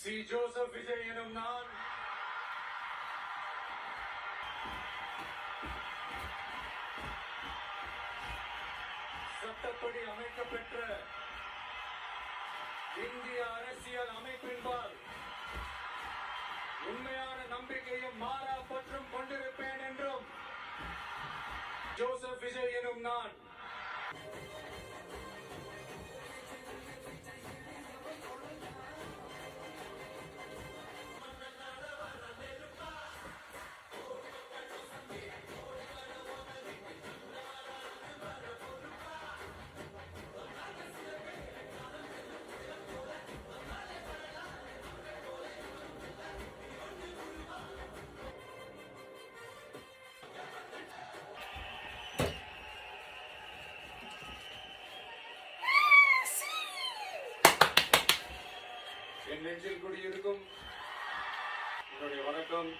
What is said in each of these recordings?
C Joseph Vijay எனும் நான் சட்டப்படி அமைக்கப்பெற்ற இந்திய அரசியல் அமைப்பின்பால் உண்மையான நம்பிக்கையும் மாறா பற்றும் கொண்டிருப்பேன் என்றும் ஜோசப் விஜய் எனும் நான் என் நெஞ்சில் குடியிருக்கும் என்னுடைய வணக்கம்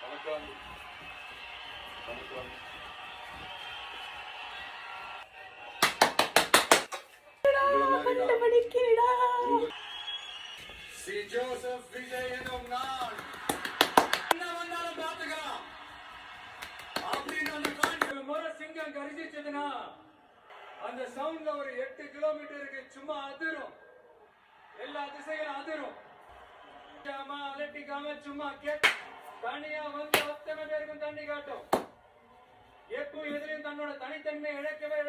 வணக்கம் வணக்கம். சி ஜோசப் விஜய் எனும் நான் என்ன வந்தாலும் பார்த்துக்கலாம் அப்படின்னு அந்த காட்டு முறை சிங்கம் கரிசிச்சதுன்னா அந்த சவுண்ட்ல ஒரு 8 கிலோமீட்டருக்கு சும்மா அதிரும், எல்லா திசைகளும் அதிரும். அலட்டிக்காம சும்மா தனியா வந்து அத்தனை பேருக்கும் தண்ணி காட்டும். எப்பவும் எதிரையும் தன்னோட தனித்தன்மை இழக்கவே